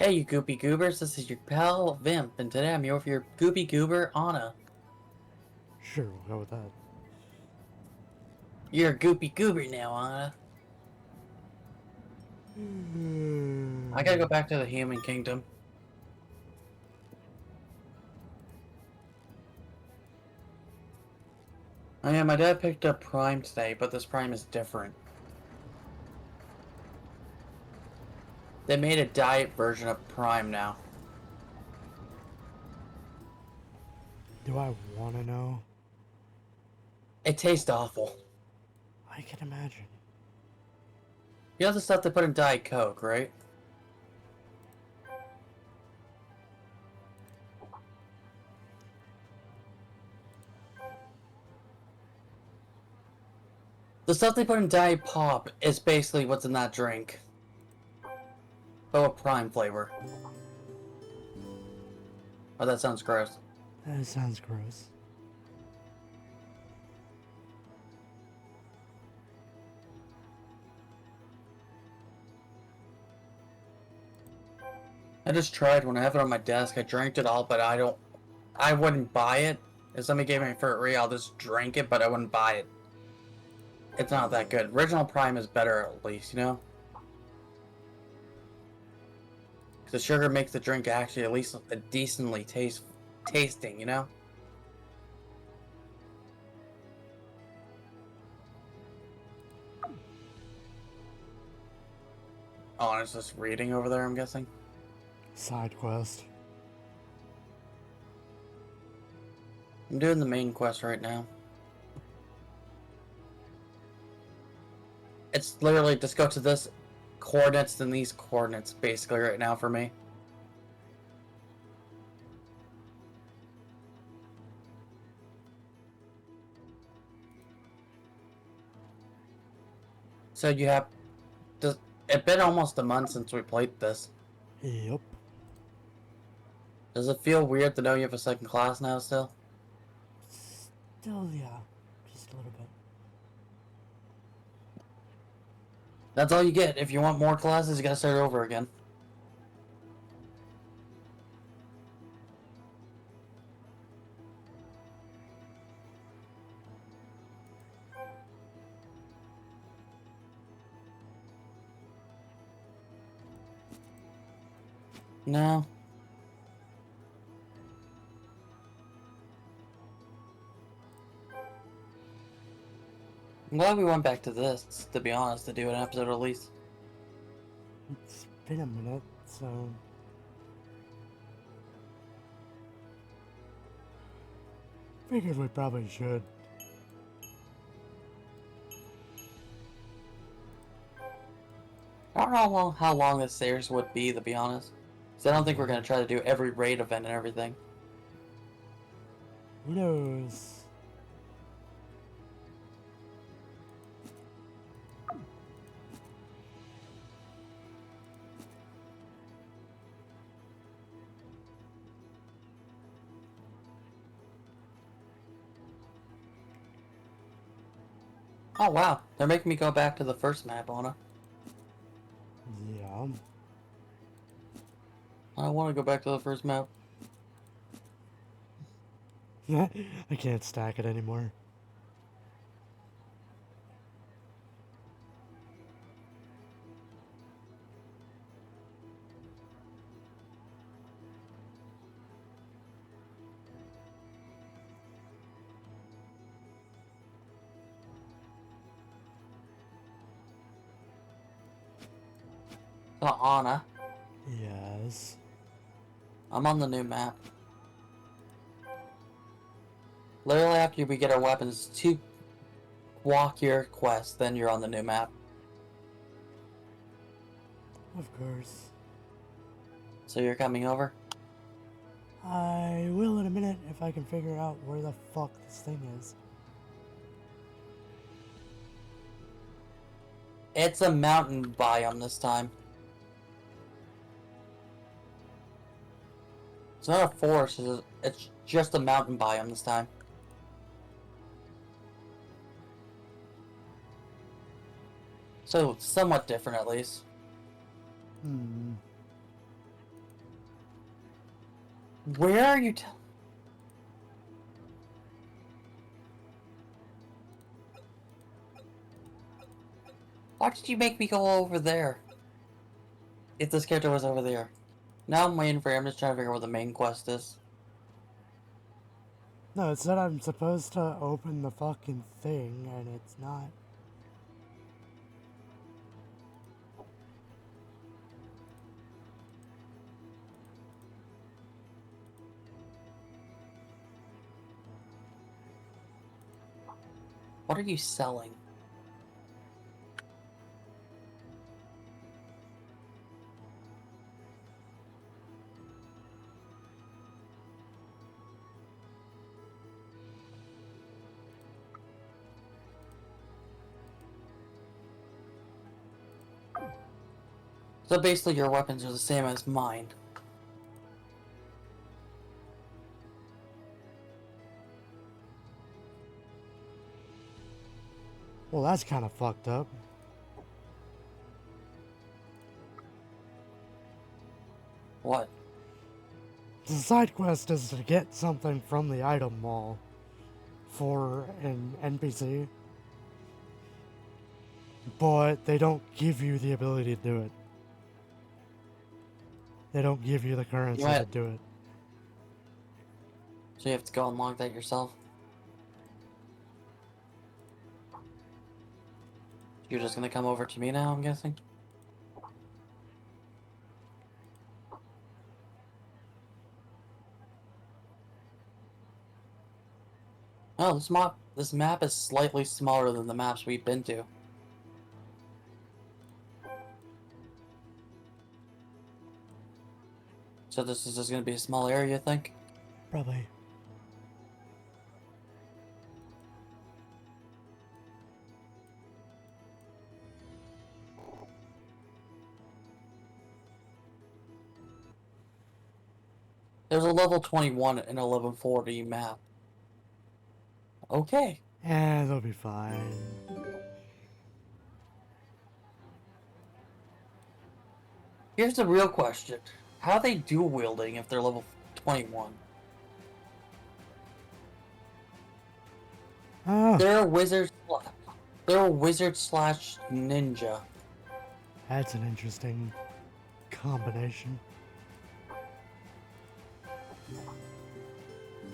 Hey, you goopy goobers, this is your pal Vimp, and today I'm here with your goopy goober, Anna. Sure, we'll go with that. You're a goopy goober now, Anna. I gotta go back to the human kingdom. Oh yeah, my dad picked up Prime today, but this Prime is different. They made a diet version of Prime now. Do I want to know? It tastes awful. I can imagine. You know the stuff they put in Diet Coke, right? The stuff they put in Diet Pop is basically what's in that drink. But with Prime flavor. Oh, that sounds gross. That sounds gross. I just tried when I have it on my desk. I drank it all, but I wouldn't buy it. If somebody gave me for free, I'll just drink it, but I wouldn't buy it. It's not that good. Original Prime is better at least, you know? The sugar makes the drink actually at least a decently tasting, you know? Oh, and it's just reading over there, I'm guessing? Side quest. I'm doing the main quest right now. It's literally just go to this coordinates and these coordinates basically right now for me. So you have... It's been almost a month since we played this. Yep. Does it feel weird to know you have a second class now still? Still, yeah. Just a little bit. That's all you get. If you want more classes, you gotta start over again. No. I'm glad we went back to this, to be honest, to do an episode release. It's been a minute, so... Figured we probably should. I don't know how long this series would be, to be honest. So I don't think we're gonna try to do every raid event and everything. Who knows? Oh wow, they're making me go back to the first map, Anna. Yeah. I want to go back to the first map. I can't stack it anymore. So Anna, Yes. I'm on the new map. Literally after we get our weapons to walk your quest, then you're on the new map. Of course. So you're coming over? I will in a minute if I can figure out where the fuck this thing is. It's a mountain biome this time. It's not a forest, it's just a mountain biome this time. So, somewhat different at least. Where are you? Why did you make me go over there? If this character was over there. Now I'm waiting for him. I'm just trying to figure out what the main quest is. No, it said I'm supposed to open the fucking thing, and it's not. What are you selling? So basically your weapons are the same as mine. Well, that's kind of fucked up. What? The side quest is to get something from the item mall for an NPC, but they don't give you the ability to do it. They don't give you the currency to do it. So you have to go unlock that yourself? You're just gonna come over to me now, I'm guessing? Oh, this map is slightly smaller than the maps we've been to. So this is just gonna be a small area, you think? Probably. There's a level 21 and a level 40 map. Okay. And they'll be fine. Here's the real question. How are they dual wielding if they're level 21? Oh, They're a wizard. They're a wizard slash ninja. that's an interesting combination.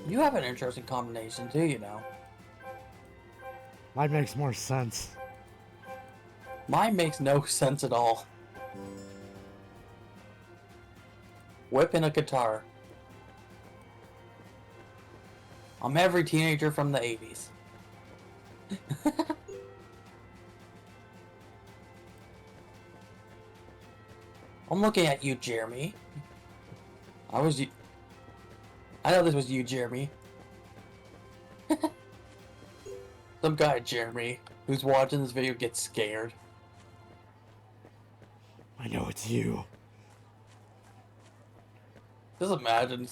You have an interesting combination too, you know. Mine makes more sense. Mine makes no sense at all. Whip and a guitar. I'm every teenager from the 80s. I'm looking at you, Jeremy. I know this was you, Jeremy. Some guy, Jeremy, who's watching this video gets scared. I know it's you. Just imagine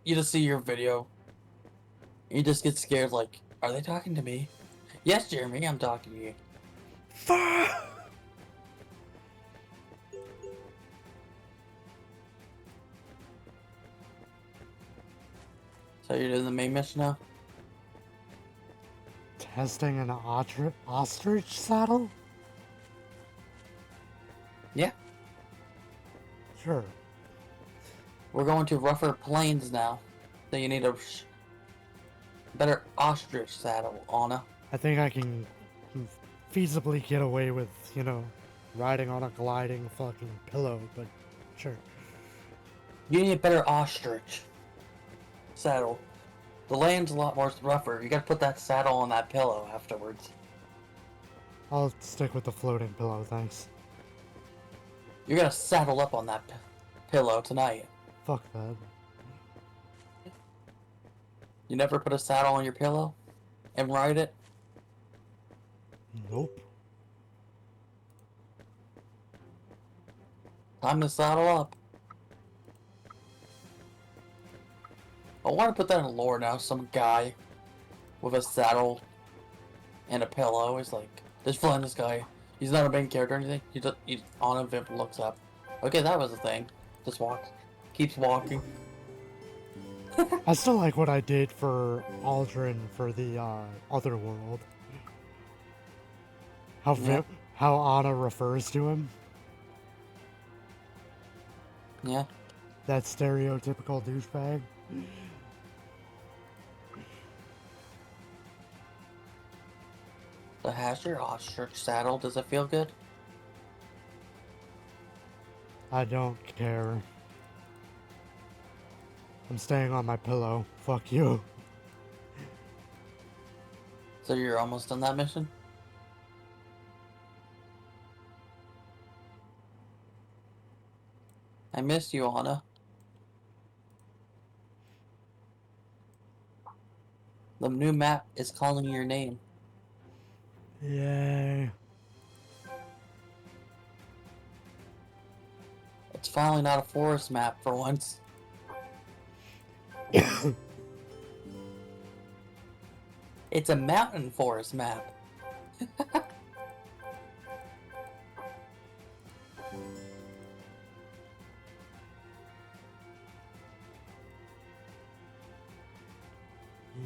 you just see your video. You just get scared like, are they talking to me? Yes, Jeremy, I'm talking to you. Fuck! So you're doing the main mission now? Testing an ostrich saddle? Yeah. Sure. We're going to rougher plains now. So you need a better ostrich saddle, Anna. I think I can feasibly get away with, you know, riding on a gliding fucking pillow, but sure. You need a better ostrich saddle. The land's a lot more rougher. You gotta put that saddle on that pillow afterwards. I'll stick with the floating pillow, thanks. You're gonna saddle up on that pillow tonight. Fuck that. You never put a saddle on your pillow and ride it? Nope. Time to saddle up. I want to put that in lore now. Some guy with a saddle and a pillow is like, just flying this guy. He's not a main character or anything. He on a Vimp looks up. Okay, that was a thing. Just walks. Keeps walking. I still like what I did for Aldrin for the other world. How Yeah. how Anna refers to him. Yeah. That stereotypical douchebag. So has your ostrich saddle? Does it feel good? I don't care. I'm staying on my pillow. Fuck you. So you're almost done that mission? I missed you, Anna. The new map is calling your name. Yay. It's finally not a forest map for once. It's a mountain forest map.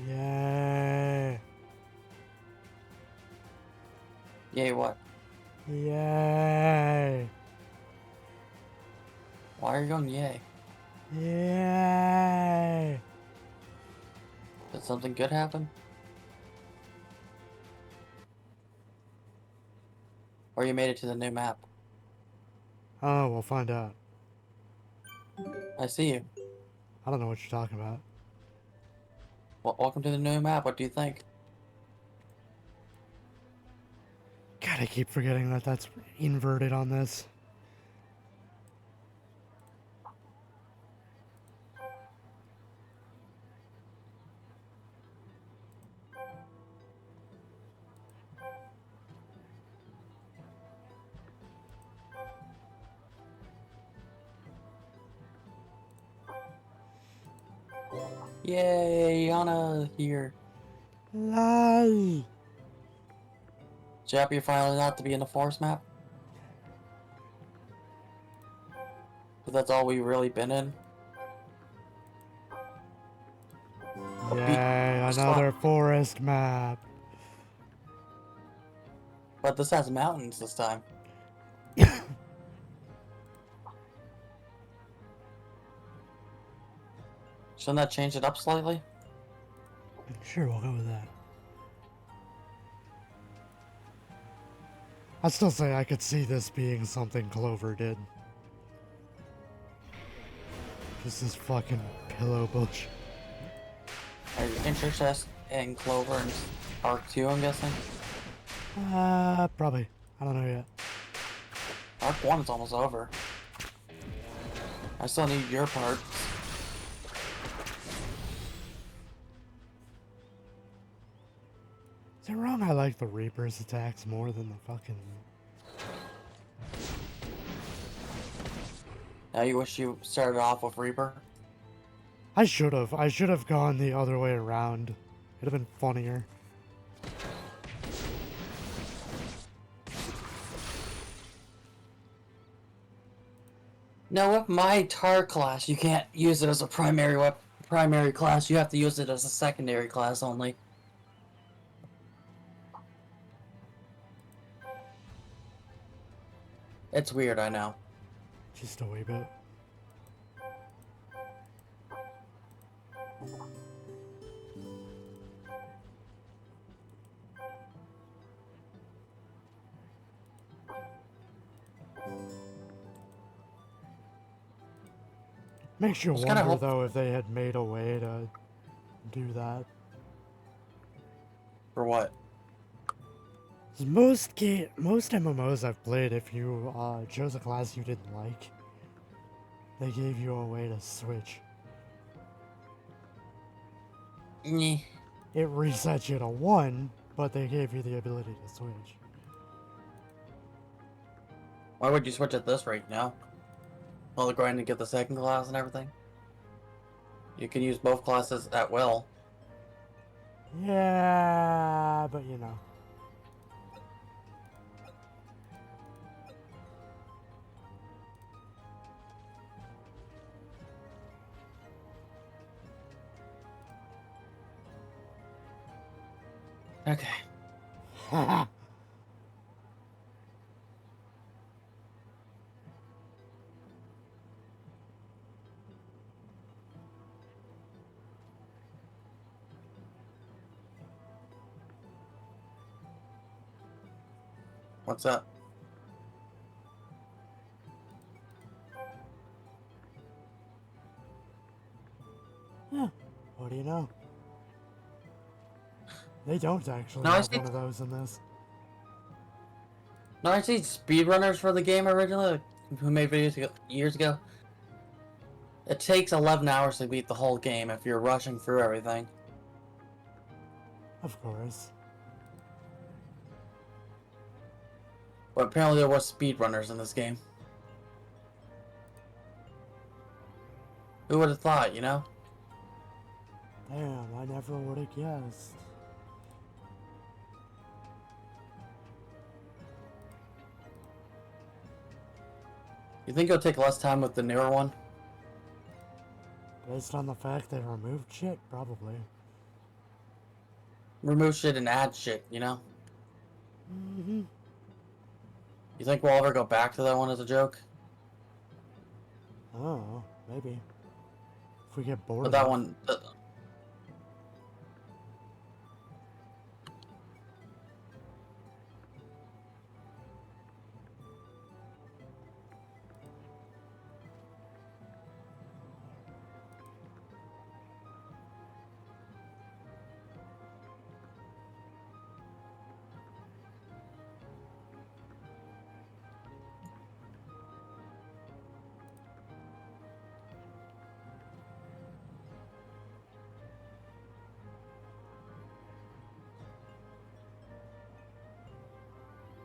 Yay. Yay, what? Yay. Why are you going yay? Yay. Did something good happen? Or you made it to the new map? Oh, we'll find out. I see you. I don't know what you're talking about. Well, welcome to the new map. What do you think? God, I keep forgetting that that's inverted on this. Yay, Anna here. Lie. So happy you're finally not to be in the forest map? But that's all we've really been in. Yay, another forest map. But this has mountains this time. Shouldn't that change it up slightly? Sure, we'll go with that. I still say I could see this being something Clover did. Just this fucking pillow bush. Are you interested in Clover and Arc 2, I'm guessing? Probably. I don't know yet. Arc 1 is almost over. I still need your part. Is it wrong I like the Reaper's attacks more than the fucking... Now you wish you started off with Reaper? I should have. I should have gone the other way around. It'd have been funnier. No, with my tar class, you can't use it as a primary class. You have to use it as a secondary class only. It's weird, I know. Just a wee bit. Makes you wonder, though, if they had made a way to do that. For what? 'Cause most MMOs I've played, if you chose a class you didn't like, they gave you a way to switch. Nyeh. It resets you to 1, but they gave you the ability to switch. Why would you switch at this rate now? Well, they're going to get the second class and everything. You can use both classes at will. Yeah, but you know. Okay. What's up? Yeah. What do you know? They don't actually No, I have see. one of those in this. No, I see speedrunners for the game originally, like, who made videos years ago. It takes 11 hours to beat the whole game if you're rushing through everything. Of course. But apparently there was speedrunners in this game. Who would have thought, you know? Damn, I never would have guessed. You think it'll take less time with the newer one? Based on the fact they removed shit, probably. Remove shit and add shit, you know? Mm-hmm. You think we'll ever go back to that one as a joke? Oh, maybe. If we get bored But of that it. one...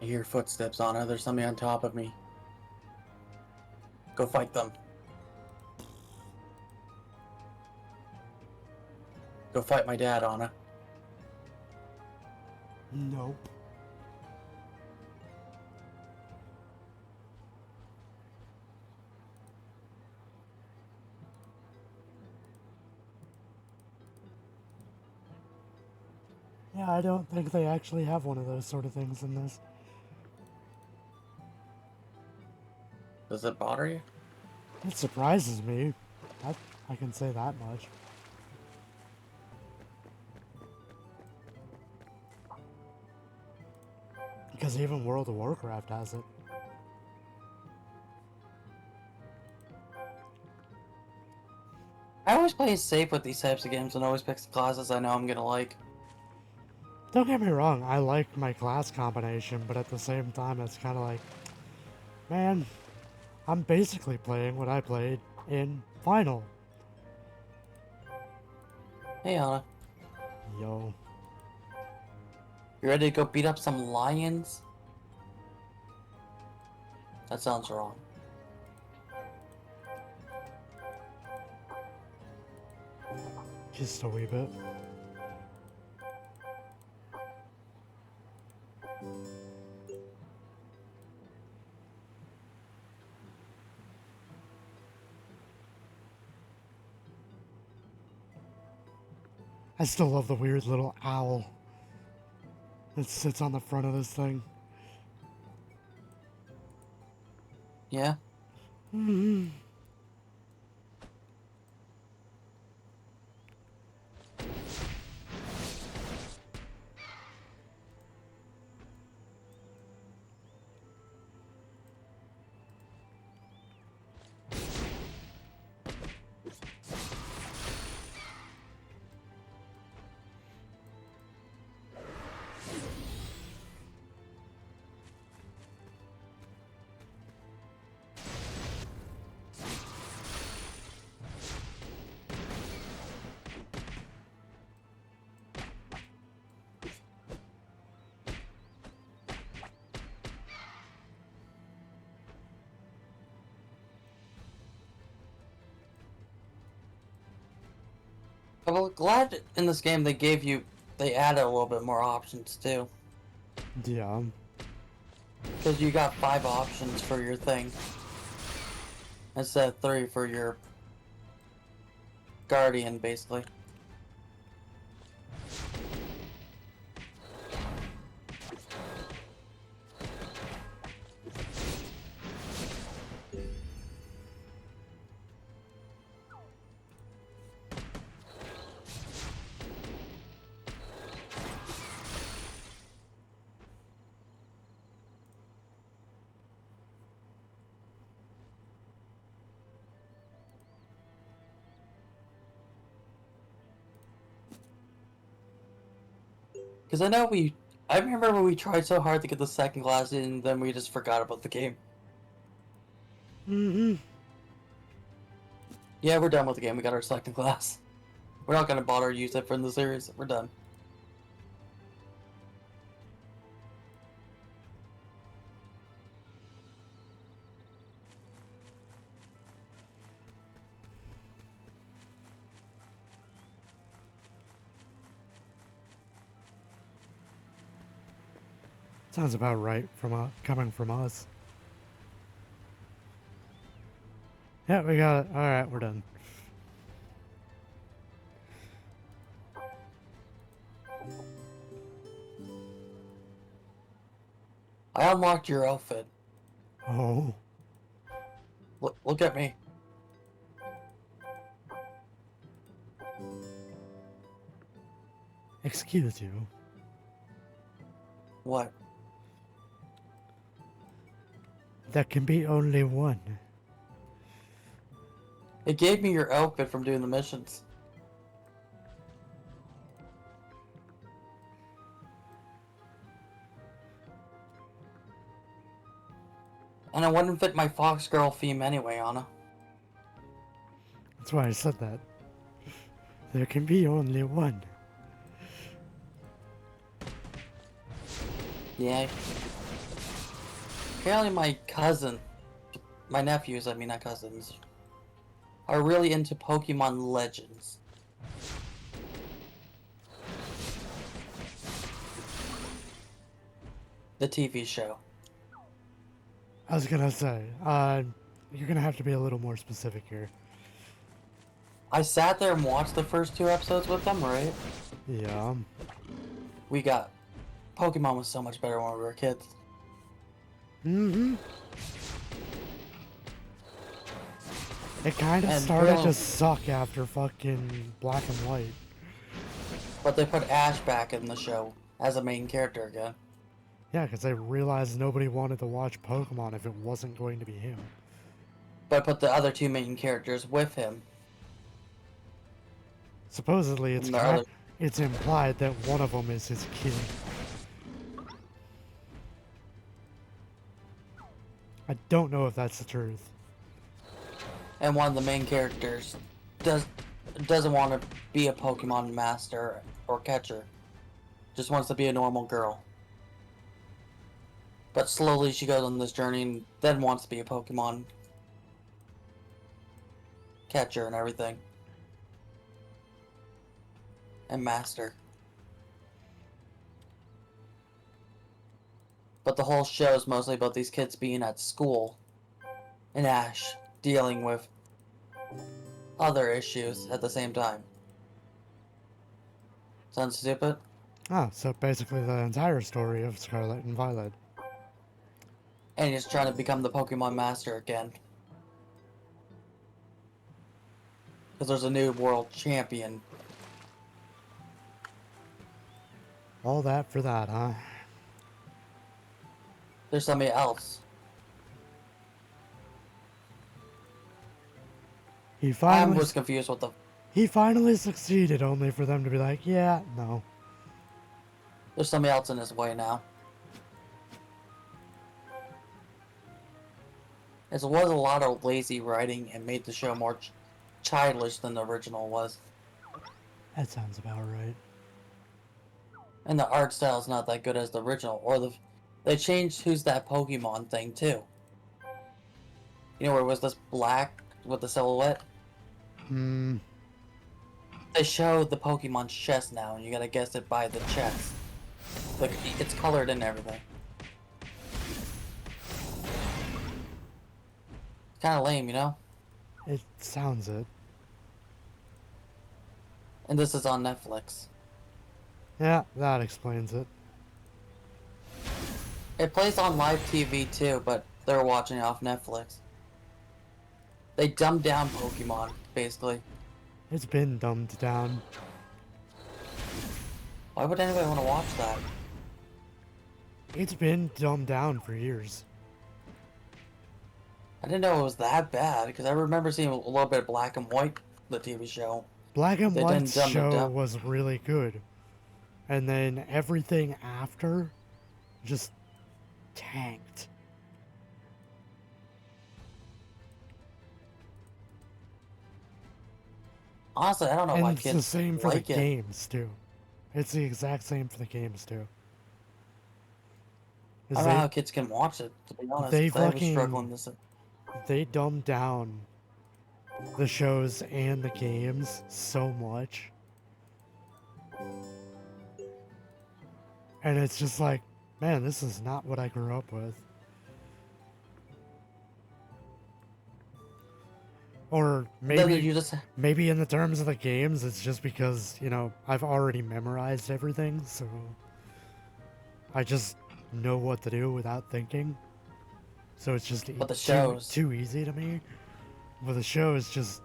I hear footsteps on her. There's somebody on top of me. Go fight them. Go fight my dad, Anna. Nope. Yeah, I don't think they actually have one of those sort of things in this. Does it bother you? It surprises me. I can say that much. Because even World of Warcraft has it. I always play it safe with these types of games and always pick the classes I know I'm gonna like. Don't get me wrong, I like my class combination, but at the same time, it's kind of like, man, I'm basically playing what I played in Final. Hey, Anna. Yo. You ready to go beat up some lions? That sounds wrong. Just a wee bit. I still love the weird little owl that sits on the front of this thing. Yeah? Mm-hmm. I'm glad in this game they added a little bit more options too. Yeah. Because you got 5 options for your thing. Instead of 3 for your guardian, basically. Because I remember when we tried so hard to get the second class in, then we just forgot about the game. Mm-hmm. Yeah, we're done with the game. We got our second class. We're not gonna bother use it from the series. We're done. Sounds about right from coming from us. Yeah, we got it. All right, we're done. I unlocked your outfit. Oh, Look at me. excuse you. What? There can be only one. It gave me your outfit from doing the missions. And it wouldn't fit my Fox Girl theme anyway, Anna. That's why I said that. There can be only one. Yeah. Apparently my nephews, I mean not cousins, are really into Pokemon Legends. The TV show. I was gonna say, you're gonna have to be a little more specific here. I sat there and watched the first 2 episodes with them, right? Yeah. Pokemon was so much better when we were kids. Mm-hmm. It kind of And started Bill- to suck after fucking Black and White. But they put Ash back in the show as a main character again. Yeah, because they realized nobody wanted to watch Pokemon if it wasn't going to be him. But put the other 2 main characters with him. Supposedly, And the other- it's implied that one of them is his kid. I don't know if that's the truth. And one of the main characters doesn't want to be a Pokemon master or catcher. Just wants to be a normal girl. But slowly she goes on this journey and then wants to be a Pokemon catcher and everything. And master. But the whole show is mostly about these kids being at school. And Ash dealing with other issues at the same time. Sounds stupid? Oh, so basically the entire story of Scarlet and Violet. And he's trying to become the Pokemon Master again. Because there's a new world champion. All that for that, huh? There's somebody else. He I finally was confused with the... He finally succeeded, only for them to be like, yeah, no. There's somebody else in his way now. It was a lot of lazy writing and made the show more childish than the original was. That sounds about right. And the art style is not that good as the original. They changed Who's That Pokemon thing too. You know where it was this black with the silhouette? Hmm. They show the Pokemon's chest now, and you gotta guess it by the chest. Like, it's colored and everything. Kinda lame, you know? It sounds it. And this is on Netflix. Yeah, that explains it. It plays on live TV too, but they're watching it off Netflix. They dumbed down Pokemon, basically. It's been dumbed down. Why would anybody want to watch that? It's been dumbed down for years. I didn't know it was that bad, because I remember seeing a little bit of Black and White, the TV show. Black and They White's didn't dumb it show down. was really good. And then everything after just tanked. Honestly, I don't know And why it's the kids same for the like it. games, too. It's the exact same for the games, too. I Is don't know how kids can watch it, to be honest, they because I was struggling fucking, this. they dumb down the shows and the games so much. And it's just like, man, this is not what I grew up with. Or Then maybe you just maybe in the terms of the games, it's just because, you know, I've already memorized everything, so I just know what to do without thinking. So it's just but the too shows. too easy to me. But the show is just,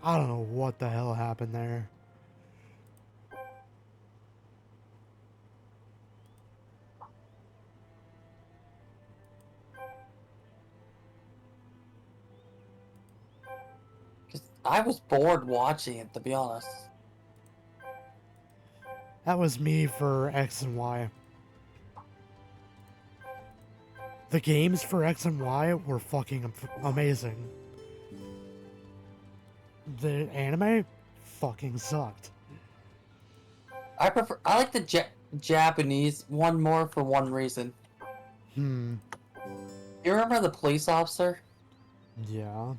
I don't know what the hell happened there. Because I was bored watching it, to be honest. That was me for X and Y. The games for X and Y were fucking amazing. The anime fucking sucked. I like the Japanese one more for one reason. Hmm. You remember the police officer? Yeah.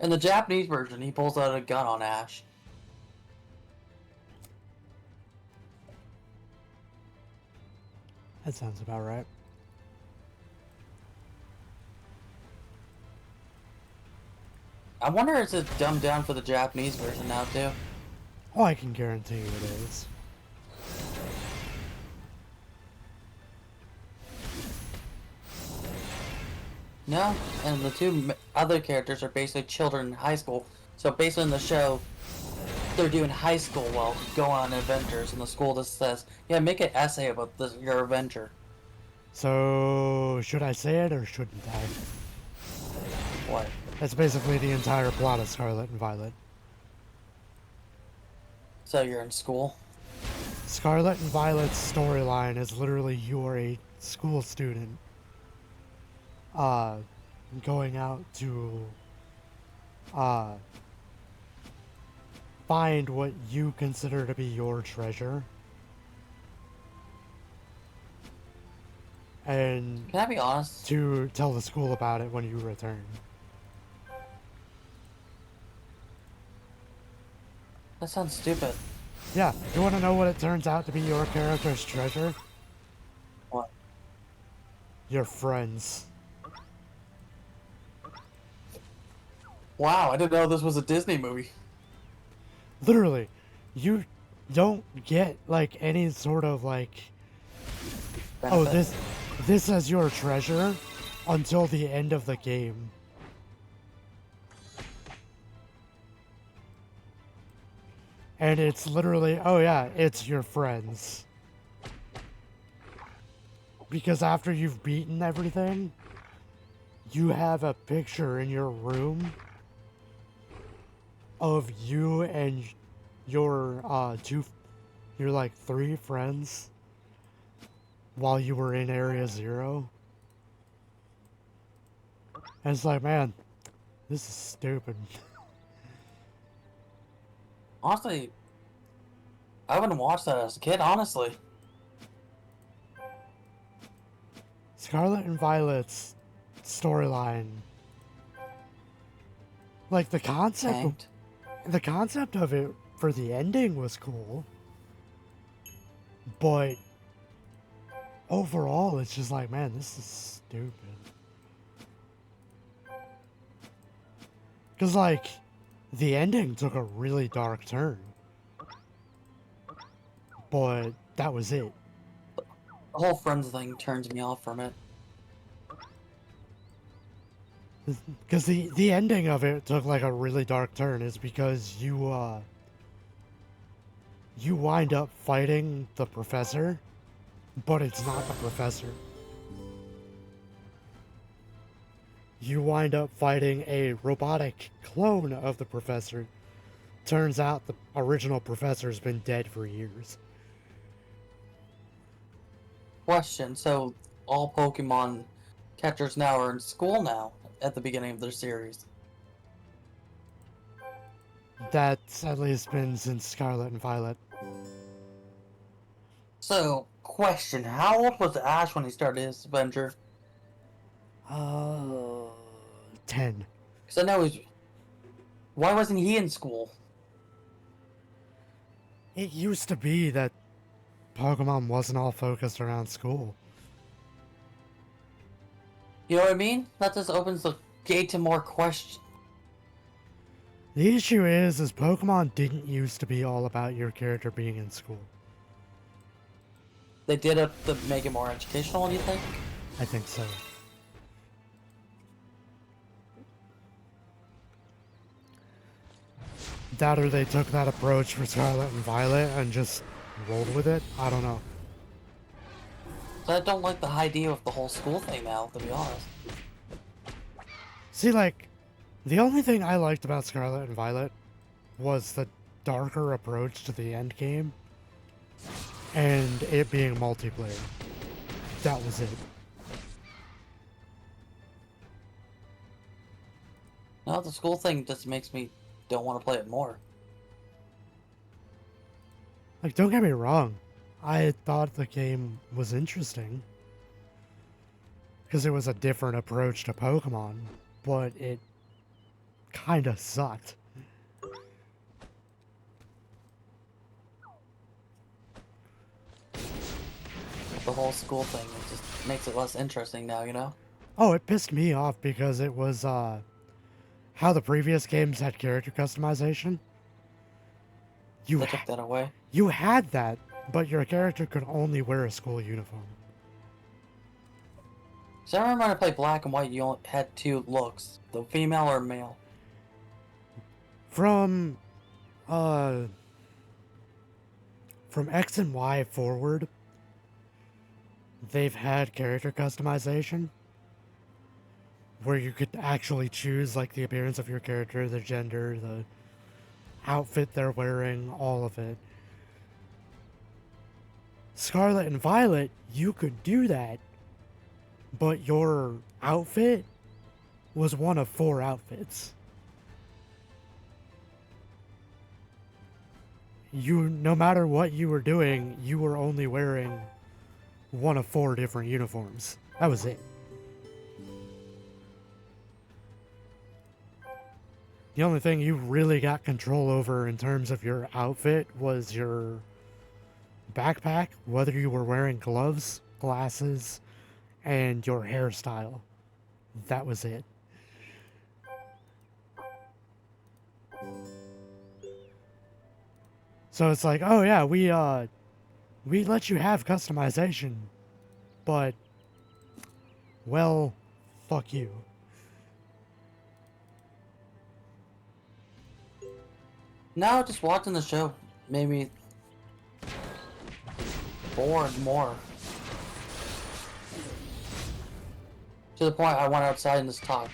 In the Japanese version, he pulls out a gun on Ash. That sounds about right. I wonder if it's dumbed down for the Japanese version now, too. Oh, I can guarantee you it is. No, and the two other characters are basically children in high school. So basically in the show, they're doing high school while going on adventures, and the school just says, yeah, make an essay about your adventure. So, should I say it or shouldn't I? What? That's basically the entire plot of Scarlet and Violet. So you're in school? Scarlet and Violet's storyline is literally you're a school student going out to find what you consider to be your treasure. And Can I be honest? to tell the school about it when you return. That sounds stupid. Yeah, you want to know what it turns out to be your character's treasure? What? Your friends. Wow, I didn't know this was a Disney movie. Literally, you don't get like any sort of like, oh, Benefit. this as your treasure until the end of the game. And it's literally, oh yeah, it's your friends. Because after you've beaten everything, you have a picture in your room of you and your your like 3 friends while you were in Area 0. And it's like, man, this is stupid. Honestly, I wouldn't watch that as a kid, honestly. Scarlet and Violet's storyline, like the concept of it for the ending was cool, but overall it's just like, man, this is stupid. Because like the ending took a really dark turn, but that was it. The whole friends thing turns me off from it. Because the ending of it took like a really dark turn is because you wind up fighting the professor, but it's not the professor. You wind up fighting a robotic clone of the professor turns out the original professor's been dead for years. Question, so all Pokemon catchers now are in school now at the beginning of their series. That's at least been since Scarlet and Violet. So, question, how old was Ash when he started his adventure? 10. Because I know he's... Why wasn't he in school? It used to be that Pokemon wasn't all focused around school. You know what I mean? That just opens the gate to more questions. The issue is Pokemon didn't used to be all about your character being in school. They did it to make it more educational, do you think? I think so. That or they took that approach for Scarlet and Violet and just rolled with it? I don't know. So I don't like the idea of the whole school thing now, to be honest. See, like, the only thing I liked about Scarlet and Violet was the darker approach to the end game and it being multiplayer. That was it. No, the school thing just makes me don't want to play it more. Like, don't get me wrong. I thought the game was interesting because it was a different approach to Pokemon, but it kind of sucked. The whole school thing, it just makes it less interesting now, you know? Oh, it pissed me off because it was how the previous games had character customization. They took that away. You had that, but your character could only wear a school uniform. So I remember when I played Black and White, you only had two looks, the female or male. From X and Y forward, they've had character customization where you could actually choose like the appearance of your character, the gender, the outfit they're wearing, all of it. Scarlet and Violet, you could do that, but your outfit was one of 4 outfits. No matter what you were doing, you were only wearing one of 4 different uniforms. That was it. The only thing you really got control over in terms of your outfit was your backpack, whether you were wearing gloves, glasses, and your hairstyle. That was it. So it's like, oh yeah, we let you have customization, but, well, fuck you. Now just watching the show made me bored more. To the point I went outside and just talked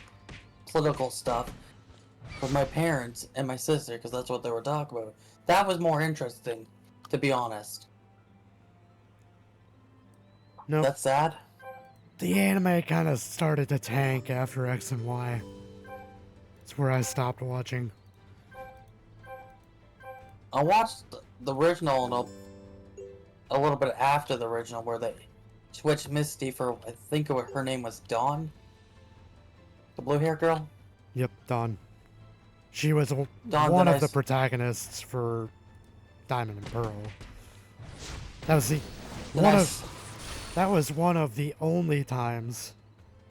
political stuff with my parents and my sister, because that's what they were talking about. That was more interesting, to be honest. No, That's sad. the anime kind of started to tank after X and Y. It's where I stopped watching. I watched the original and a little bit after the original, where they switched Misty for, I think her name was Dawn? The blue hair girl? Yep, Dawn. She was Dawn, one of the protagonists for Diamond and Pearl. That was that was one of the only times,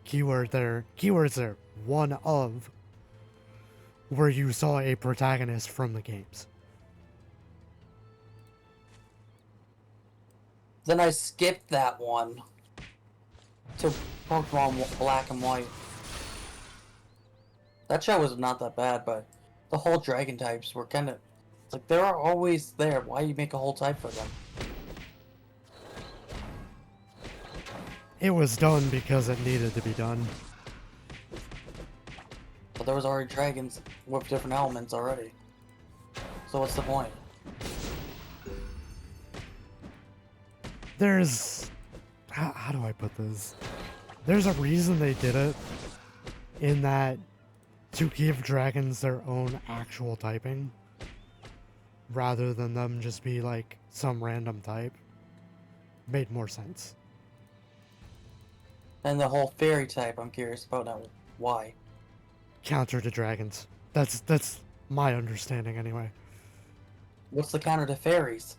keywords there, one of, where you saw a protagonist from the games. Then I skipped that one to Pokemon Black and White. That show was not that bad, but the whole dragon types were kind of... It's like, they're always there. Why you make a whole type for them? It was done because it needed to be done. But there was already dragons with different elements already. So what's the point? There's... How do I put this? There's a reason they did it, in that to give dragons their own actual typing, rather than them just be like some random type, made more sense. And the whole fairy type, I'm curious about now. Why? Counter to dragons. That's my understanding anyway. What's the counter to fairies?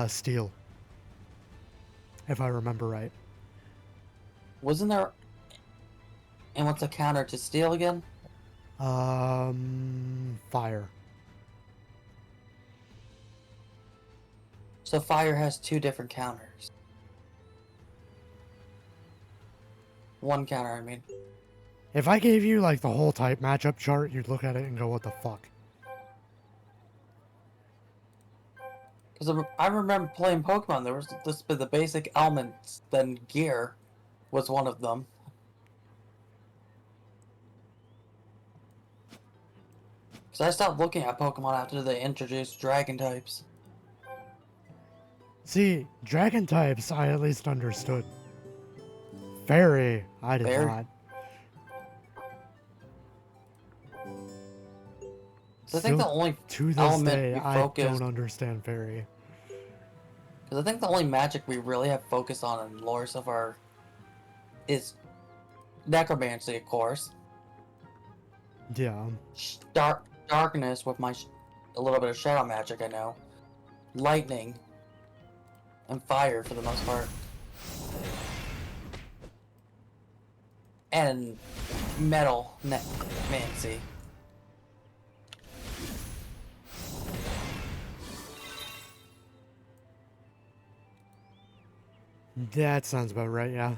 Steel. If I remember right. Wasn't there... And what's the counter to steel again? Fire. So fire has two different counters. One counter, I mean. If I gave you like the whole type matchup chart, you'd look at it and go, what the fuck? Because I remember playing Pokemon, there was the basic elements, then gear was one of them. Because I stopped looking at Pokemon after they introduced dragon types. See, dragon types I at least understood. Fairy, I did not. So I think the only to this element day, we I focused... don't understand fairy. Because I think the only magic we really have focused on in lore so far is necromancy, of course. Yeah. Darkness with a little bit of shadow magic, I know. Lightning. And fire for the most part. And metal necromancy. That sounds about right, yeah.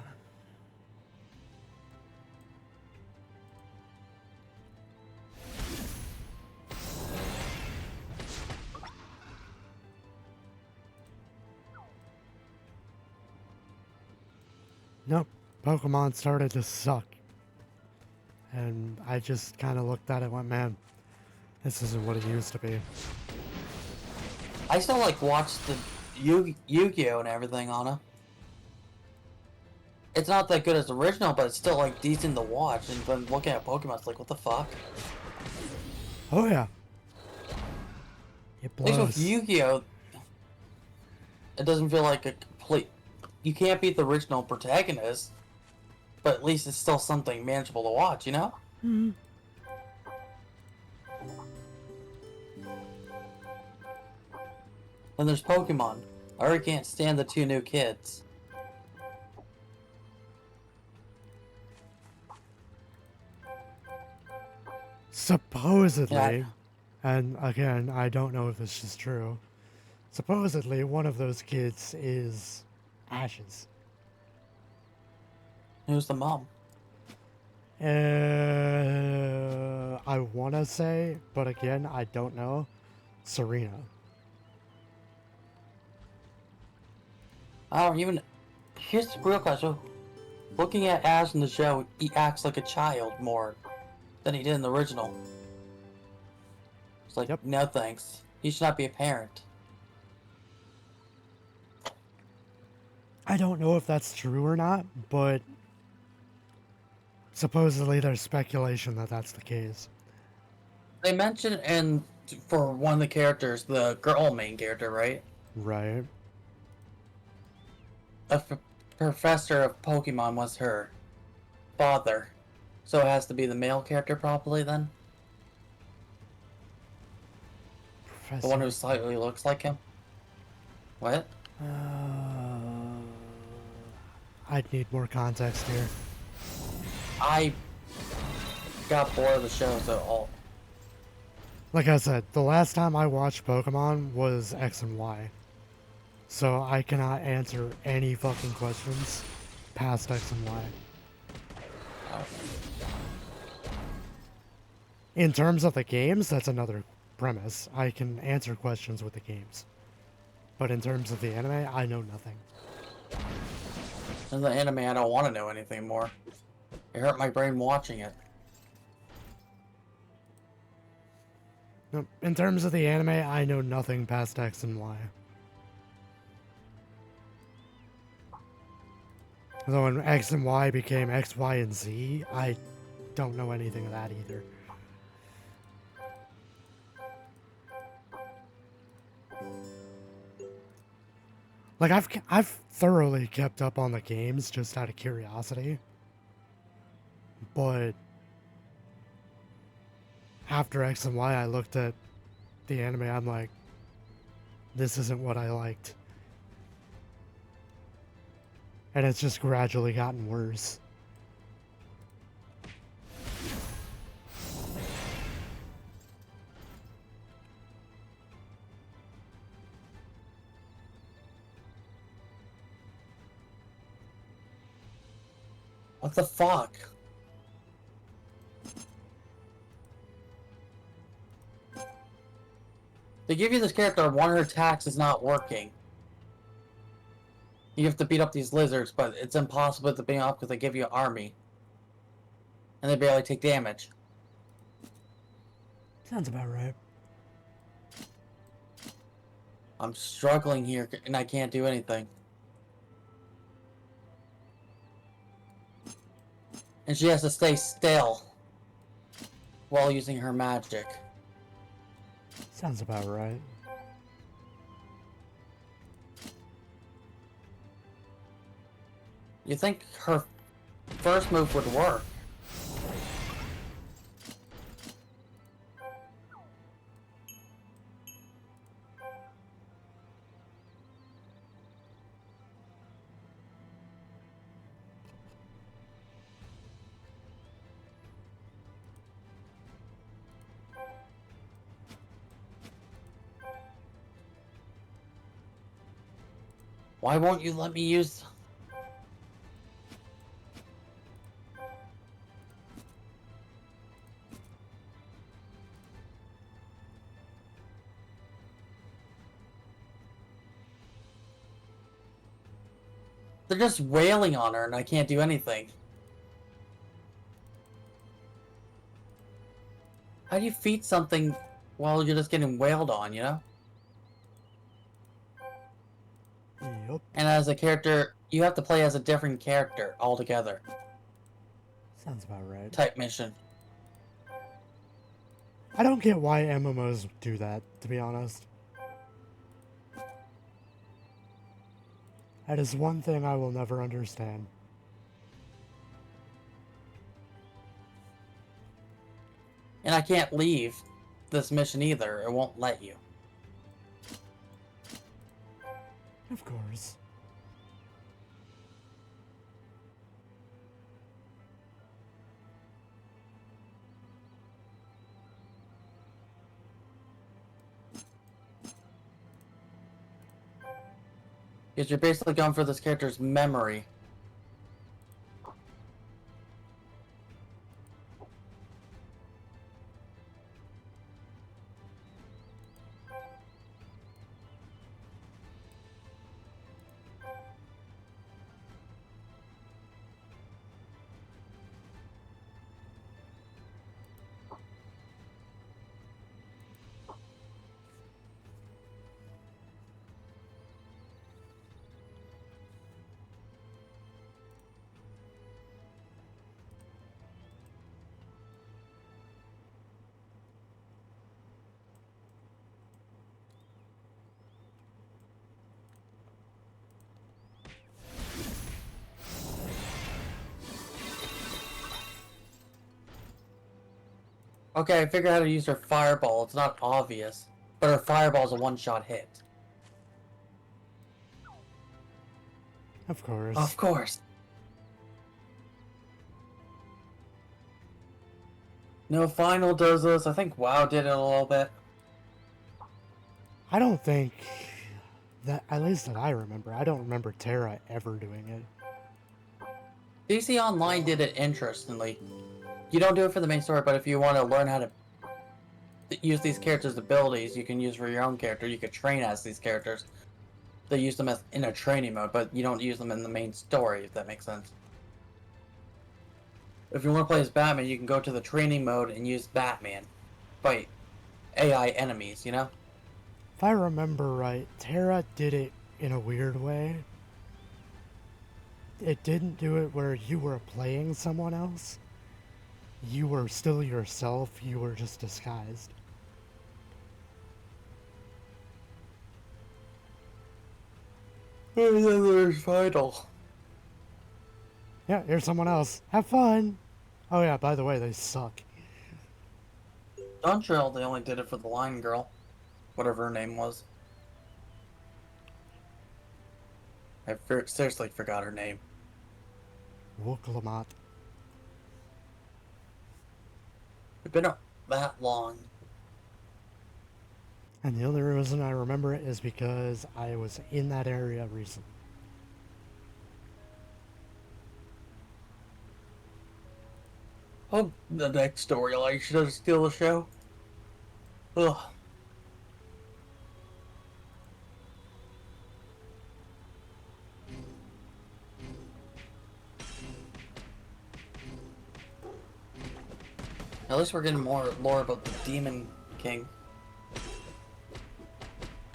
Nope. Pokemon started to suck. And I just kind of looked at it and went, man, this isn't what it used to be. I still like watch the Yu-Gi-Oh and everything on it. It's not that good as the original, but it's still like decent to watch. And then looking at Pokemon, it's like, what the fuck? Oh yeah. It At least blows. with Yu-Gi-Oh, it doesn't feel like a complete... You can't beat the original protagonist, but at least it's still something manageable to watch, you know? Mm-hmm. Then there's Pokemon. I already can't stand the two new kids. Supposedly, Yeah. and again, I don't know if this is true, supposedly one of those kids is Ash's. Who's the mom? I want to say, but again, I don't know, Serena. I don't even... Here's the real question. Looking at Ash in the show, he acts like a child more than he did in the original. It's like, Yep. no thanks. He should not be a parent. I don't know if that's true or not, but supposedly there's speculation that that's the case. They mentioned for one of the characters, the girl main character, right? Right. A professor of Pokemon was her father. So it has to be the male character probably then? Professor. The one who slightly looks like him? What? I'd need more context here. I got bored of the show, so all... Like I said, the last time I watched Pokemon was X and Y. So I cannot answer any fucking questions past X and Y. In terms of the games, that's another premise. I can answer questions with the games. But in terms of the anime, I know nothing. In the anime, I don't want to know anything more. It hurt my brain watching it. No, in terms of the anime, I know nothing past X and Y. Although when X and Y became X, Y, and Z, I don't know anything of that either. Like, I've thoroughly kept up on the games just out of curiosity. But after X and Y, I looked at the anime, I'm like, this isn't what I liked. And it's just gradually gotten worse. What the fuck? They give you this character, one of her attacks is not working. You have to beat up these lizards, but it's impossible to beat up because they give you an army. And they barely take damage. Sounds about right. I'm struggling here, and I can't do anything. And she has to stay still while using her magic. Sounds about right. You think her first move would work? Why won't you let me use... They're just wailing on her and I can't do anything. How do you feed something while you're just getting wailed on, you know? Yep. And as a character, you have to play as a different character altogether. Sounds about right. Type mission. I don't get why MMOs do that, to be honest. That is one thing I will never understand. And I can't leave this mission either. It won't let you. Of course. Because you're basically going for this character's memory. Okay, I figured out how to use her fireball. It's not obvious. But her fireball is a one-shot hit. Of course. Of course. No Final does this. I think WoW did it a little bit. I don't think that, at least that I remember, I don't remember Terra ever doing it. DC Online did it interestingly. You don't do it for the main story, but if you want to learn how to use these characters' abilities, you can use for your own character. You could train as these characters. They use them as in a training mode, but you don't use them in the main story, if that makes sense. If you want to play as Batman, you can go to the training mode and use Batman. Fight. AI enemies, you know? If I remember right, Terra did it in a weird way. It didn't do it where you were playing someone else. You were still yourself, you were just disguised. And then there's Vital. Yeah, here's someone else. Have fun! Oh yeah, by the way, they suck. Duntrail, they only did it for the line girl. Whatever her name was. I seriously forgot her name. Wooklamat. It's been that long. And the only reason I remember it is because I was in that area recently. Oh, the next storyline should steal the show. Ugh. At least we're getting more lore about the Demon King.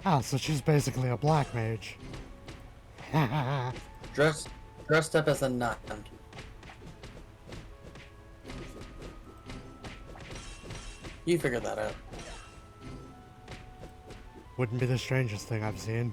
Ah, so she's basically a black mage. Dressed up as a nun. You figured that out. Wouldn't be the strangest thing I've seen.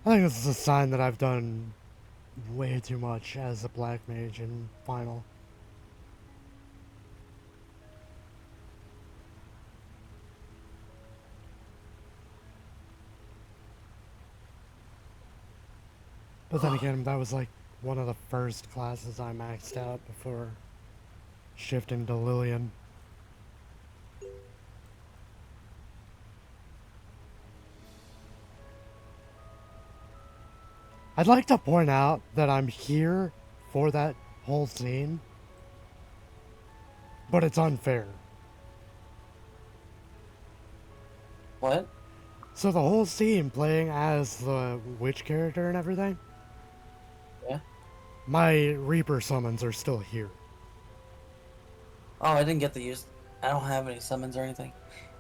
I think this is a sign that I've done way too much as a black mage in Final. But then again, that was like one of the first classes I maxed out before shifting to Lillian. I'd like to point out that I'm here for that whole scene, but it's unfair. What? So the whole scene playing as the witch character and everything, Yeah? my Reaper summons are still here. Oh, I didn't get to use... I don't have any summons or anything.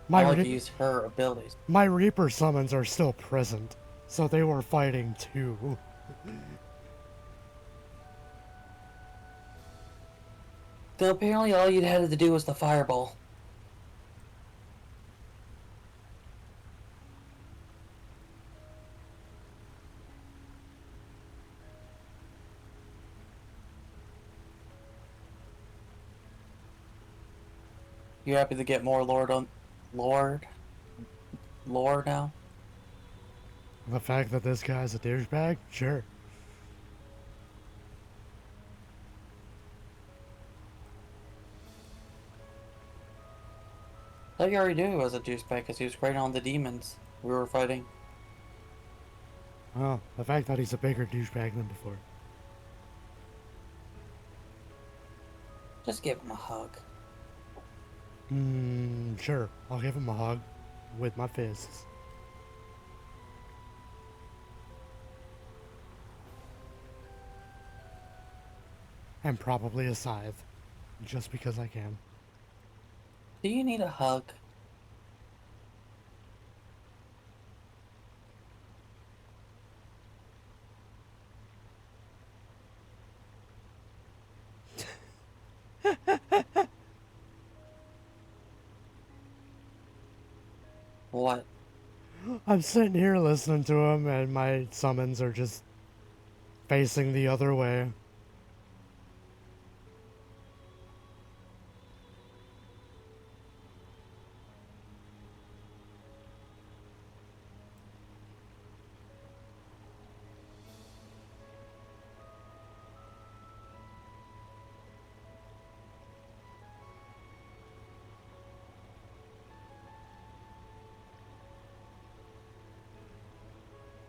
My, I like to Re- use her abilities. my Reaper summons are still present, so they were fighting too. So apparently all you'd had to do was the fireball. You happy to get more lore now? The fact that this guy's a douchebag? Sure. I thought you already knew he was a douchebag because he was fighting on the demons we were fighting. Well, the fact that he's a bigger douchebag than before. Just give him a hug. Sure. I'll give him a hug with my fists. And probably a scythe. Just because I can. Do you need a hug? What? I'm sitting here listening to him and my summons are just facing the other way.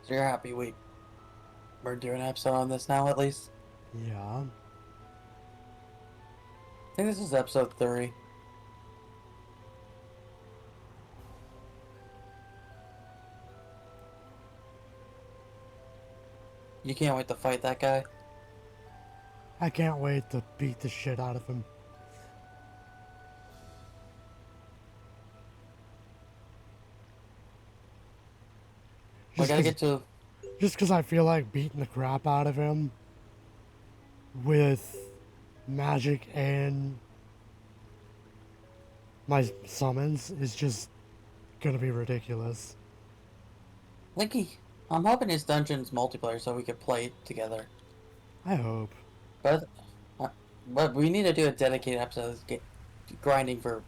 So you're happy we're doing an episode on this now at least? Yeah. think this is episode 3. You can't wait to fight that guy? I can't wait to beat the shit out of him. I gotta get to... Just because I feel like beating the crap out of him with magic and my summons is just gonna be ridiculous. I'm hoping his dungeon's multiplayer so we could play together. I hope. But we need to do a dedicated episode of grinding for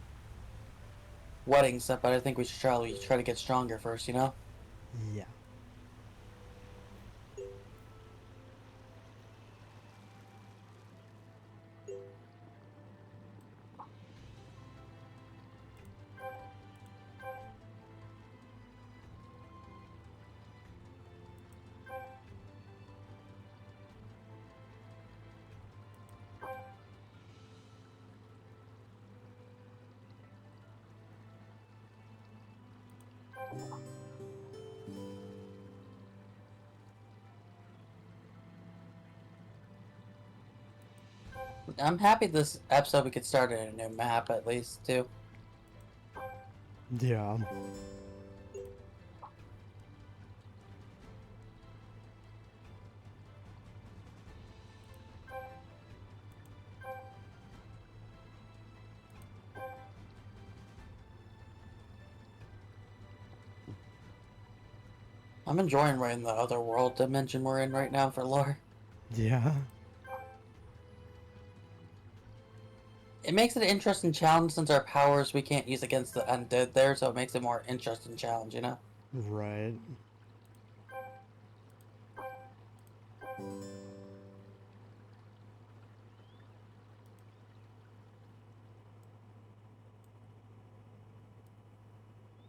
wedding stuff, but I think we should probably try to get stronger first, you know? Yeah. I'm happy this episode we could start at a new map at least, too. Yeah. I'm enjoying right in the other world dimension we're in right now for lore. Yeah. It makes it an interesting challenge since our powers we can't use against the undead there, so it makes it more interesting challenge, you know? Right.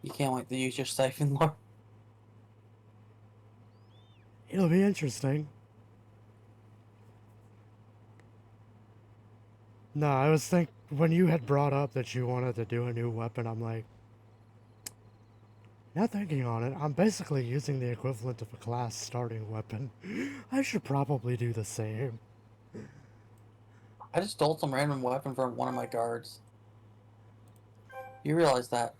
You can't wait to use your siphon lore. It'll be interesting. No, I was thinking when you had brought up that you wanted to do a new weapon, I'm like, now thinking on it, I'm basically using the equivalent of a class starting weapon. I should probably do the same. I just stole some random weapon from one of my guards. You realize that?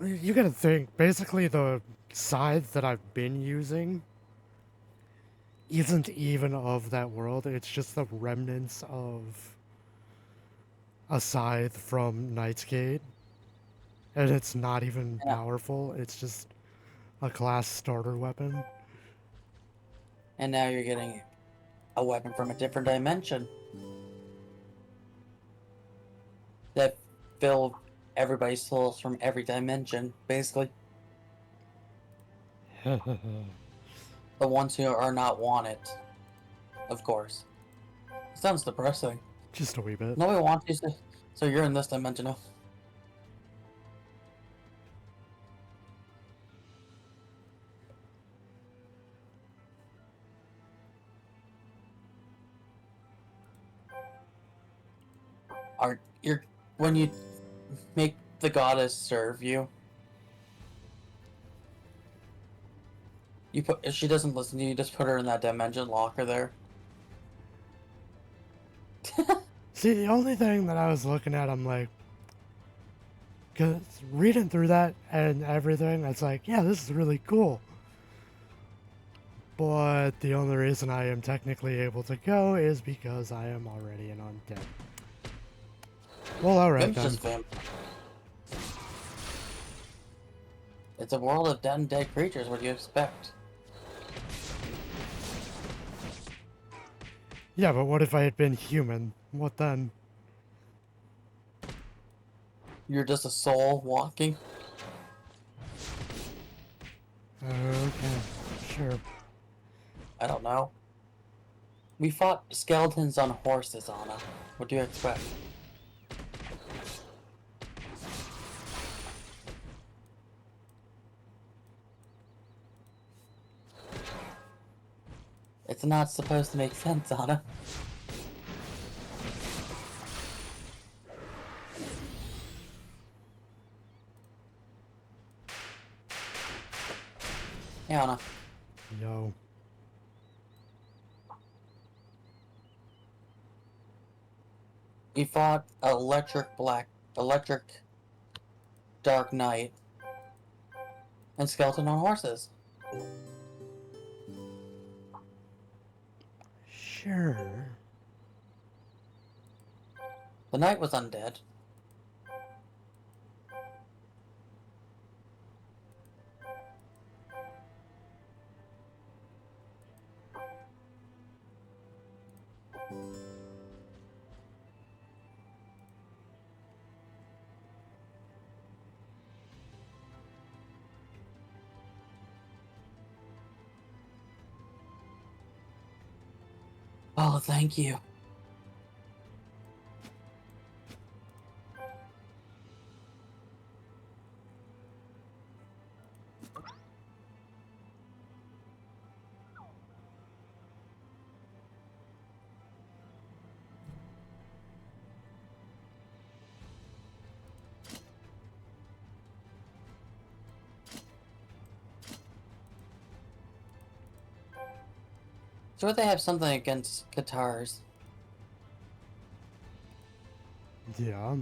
You gotta think, basically the scythe that I've been using isn't even of that world, it's just the remnants of a scythe from Knight's Gate. And it's not even powerful, it's just a class starter weapon. And now you're getting a weapon from a different dimension that fill everybody's souls from every dimension, basically. The ones who are not wanted, of course. Sounds depressing. Just a wee bit. Nobody wants you, so you're in this dimension now. When you make the goddess serve you, if she doesn't listen to you, just put her in that dimension, lock her there. See, the only thing that I was looking at, I'm like, cause reading through that and everything, it's like, yeah, this is really cool. But the only reason I am technically able to go is because I am already an undead. Well, alright Vimp's then. just Vimp. It's a world of dead and dead creatures, what do you expect? Yeah, but what if I had been human? What then? You're just a soul walking? Okay, sure. I don't know. We fought skeletons on horses, Anna. What do you expect? It's not supposed to make sense, Anna. Yeah, Anna. Yo. We fought electric dark knight, and skeleton on horses. Sure. The knight was undead. Oh, thank you. So they have something against guitars. Yeah.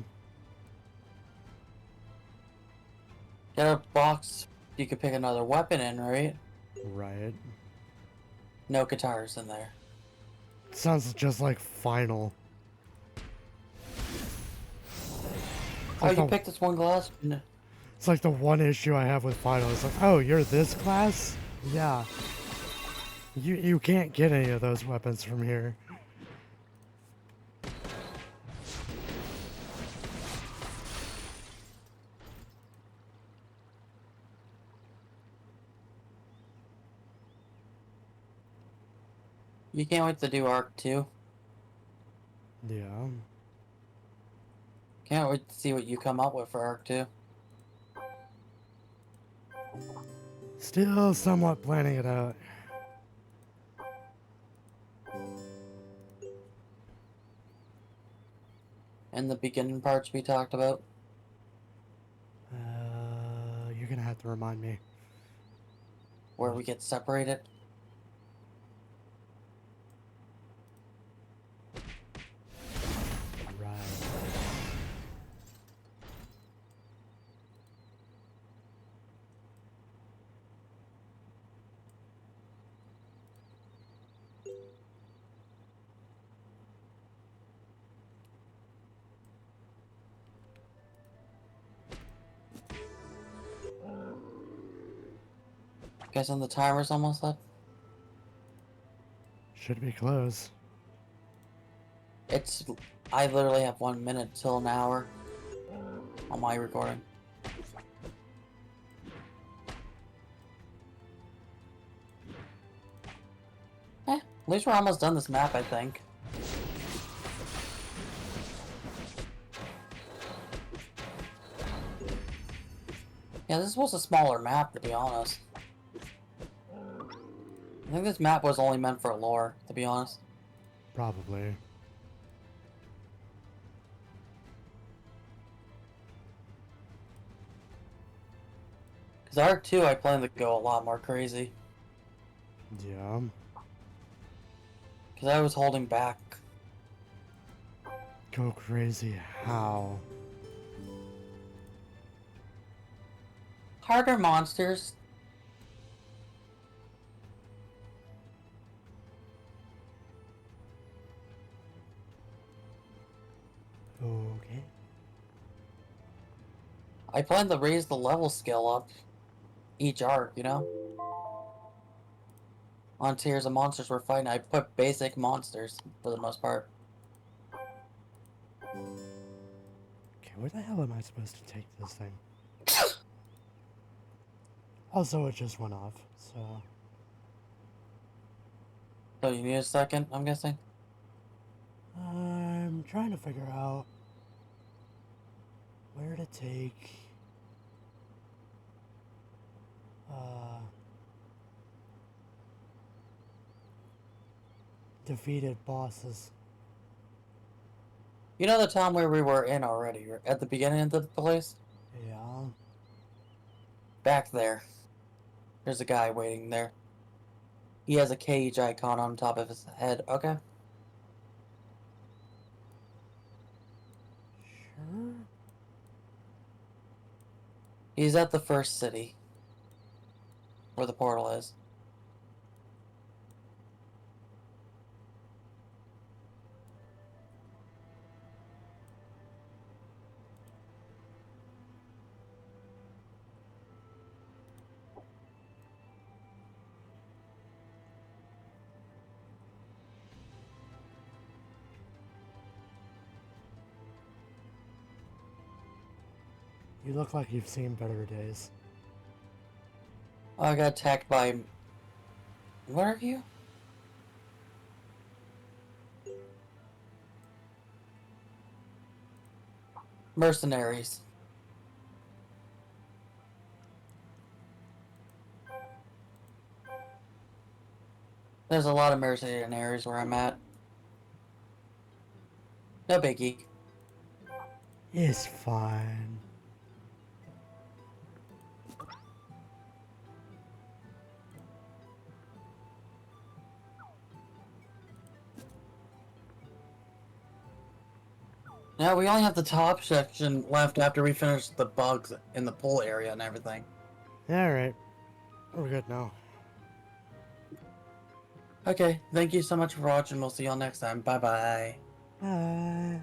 Get a box you could pick another weapon in, right? Right. No guitars in there. Sounds just like Final. Oh, you picked this one glass? No. It's like the one issue I have with Final. It's like, oh, you're this class? Yeah. You can't get any of those weapons from here. You can't wait to do Arc 2. Yeah. Can't wait to see what you come up with for Arc 2. Still somewhat planning it out. And the beginning parts we talked about. You're gonna have to remind me. Where we get separated. Right. Guessing the timer's almost up. Should be close. I literally have 1 minute till an hour on my recording. At least we're almost done this map, I think. Yeah, this was a smaller map, to be honest. I think this map was only meant for lore, to be honest. Probably. Because Arc 2, I plan to go a lot more crazy. Yeah. Because I was holding back. Go crazy. How? Harder monsters. Okay. I plan to raise the level skill up each arc, you know? On tiers of monsters we're fighting, I put basic monsters for the most part. Okay, where the hell am I supposed to take this thing? Also, it just went off, so... So you need a second, I'm guessing? I'm trying to figure out where to take... defeated bosses. You know the town where we were in already, at the beginning of the place? Yeah. Back there. There's a guy waiting there. He has a cage icon on top of his head. Okay. Sure. He's at the first city. Where the portal is. You look like you've seen better days. Oh, I got attacked by... What are you? Mercenaries. There's a lot of mercenaries where I'm at. No biggie. It's fine. Yeah, we only have the top section left after we finish the bugs in the pool area and everything. Alright. We're good now. Okay, thank you so much for watching. We'll see y'all next time. Bye-bye. Bye.